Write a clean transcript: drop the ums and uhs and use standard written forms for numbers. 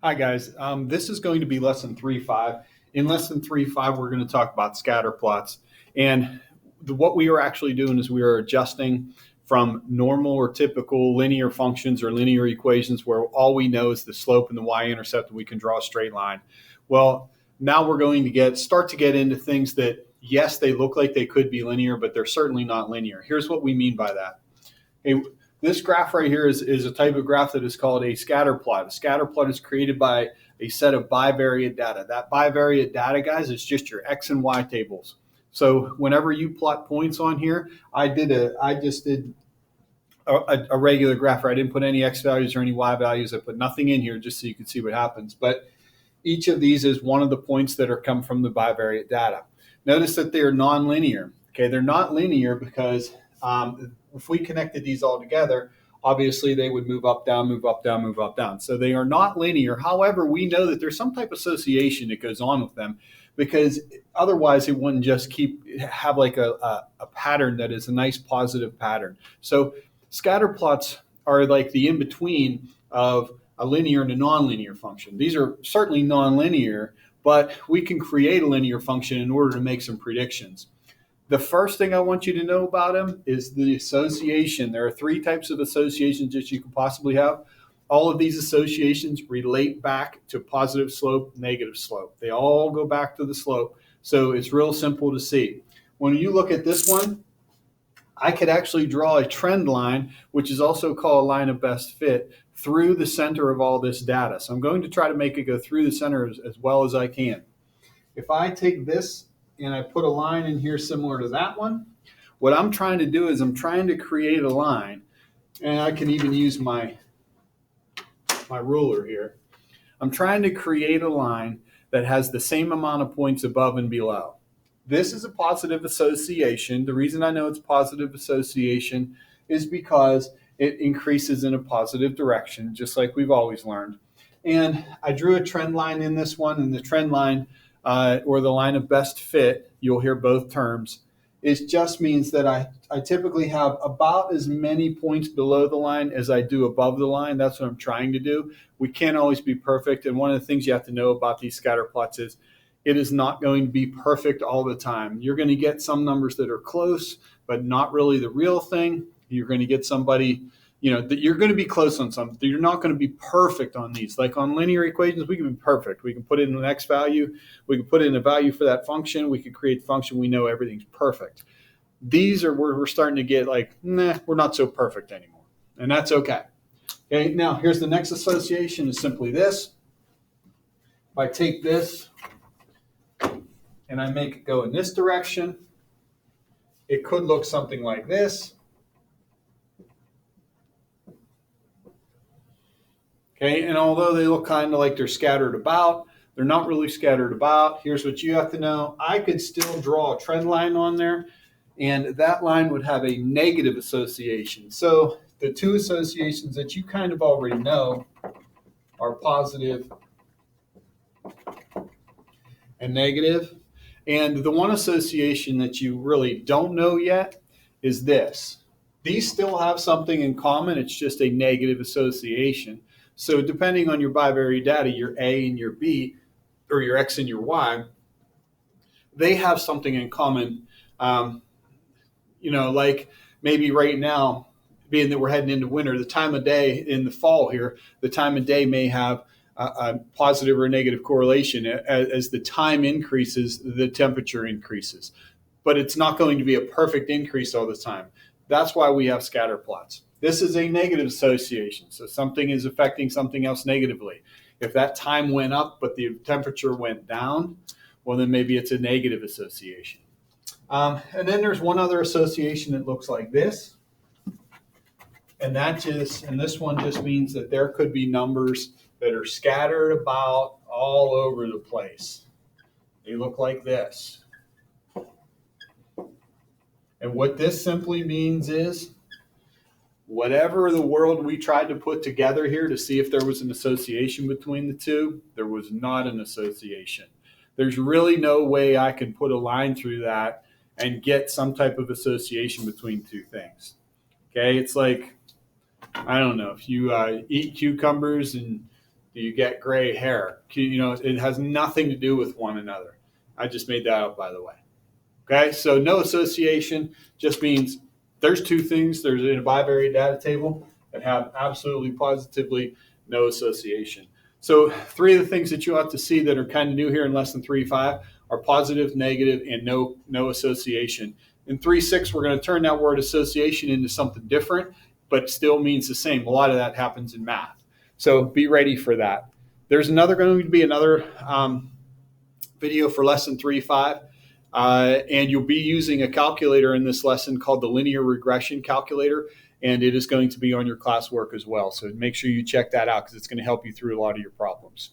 Hi guys, this is going to be lesson 3.5. In lesson 3.5, we're going to talk about scatter plots. And what we are actually doing is we are adjusting from normal or typical linear functions or linear equations where all we know is the slope and the y-intercept and we can draw a straight line. Well, now we're going to start to get into things that, yes, they look like they could be linear, but they're certainly not linear. Here's what we mean by that. This graph right here is a type of graph that is called a scatter plot. A scatter plot is created by a set of bivariate data. That bivariate data, guys, is just your x and y tables. So whenever you plot points on here, I just did a regular graph where I didn't put any x values or any y values. I put nothing in here just so you can see what happens. But each of these is one of the points that are come from the bivariate data. Notice that they are nonlinear. Okay, they're not linear because if we connected these all together, obviously they would move up, down, move up, down, move up, down. So they are not linear. However, we know that there's some type of association that goes on with them because otherwise it wouldn't just have like a pattern that is a nice positive pattern. So scatter plots are like the in-between of a linear and a nonlinear function. These are certainly nonlinear, but we can create a linear function in order to make some predictions. The first thing I want you to know about them is the association. There are three types of associations that you can possibly have. All of these associations relate back to positive slope, negative slope. They all go back to the slope. So it's real simple to see. When you look at this one, I could actually draw a trend line, which is also called a line of best fit, through the center of all this data. So I'm going to try to make it go through the center as well as I can. If I take this and I put a line in here similar to that one, what I'm trying to do is I'm trying to create a line, and I can even use my ruler here. I'm trying to create a line that has the same amount of points above and below. This is a positive association. The reason I know it's positive association is because it increases in a positive direction, just like we've always learned. And I drew a trend line in this one, and the trend line or the line of best fit, you'll hear both terms, it just means that I typically have about as many points below the line as I do above the line. That's what I'm trying to do. We can't always be perfect. And one of the things you have to know about these scatter plots is it is not going to be perfect all the time. You're going to get some numbers that are close, but not really the real thing. You're going to get somebody, that you're going to be close on something. You're not going to be perfect on these. Like on linear equations, we can be perfect. We can put in an x value. We can put in a value for that function. We can create the function. We know everything's perfect. These are where we're starting to get like, we're not so perfect anymore. And that's okay. Okay, now here's the next association is simply this. If I take this and I make it go in this direction, it could look something like this. Okay, and although they look kind of like they're scattered about, they're not really scattered about. Here's what you have to know. I could still draw a trend line on there, and that line would have a negative association. So the two associations that you kind of already know are positive and negative. And the one association that you really don't know yet is this. These still have something in common. It's just a negative association. So depending on your bivariate data, your A and your B, or your X and your Y, they have something in common. Like maybe right now, being that we're heading into winter, the time of day in the fall here, the time of day may have a positive or negative correlation. As the time increases, the temperature increases. But it's not going to be a perfect increase all the time. That's why we have scatter plots. This is a negative association. So something is affecting something else negatively. If that time went up, but the temperature went down, well, then maybe it's a negative association. And then there's one other association that looks like this. And this one just means that there could be numbers that are scattered about all over the place. They look like this. And what this simply means is whatever the world we tried to put together here to see if there was an association between the two, there was not an association. There's really no way I can put a line through that and get some type of association between two things. Okay, it's like, I don't know, if you eat cucumbers and Do you get gray hair? It has nothing to do with one another. I just made that up, by the way. Okay, so no association just means there's two things. There's in a bivariate data table that have absolutely positively no association. So 3 of the things that you ought to see that are kind of new here in lesson 3.5 are positive, negative, and no association. In 3.6, we're going to turn that word association into something different, but still means the same. A lot of that happens in math. So be ready for that. There's going to be another video for lesson 3.5. And you'll be using a calculator in this lesson called the linear regression calculator, and it is going to be on your classwork as well. So make sure you check that out because it's going to help you through a lot of your problems.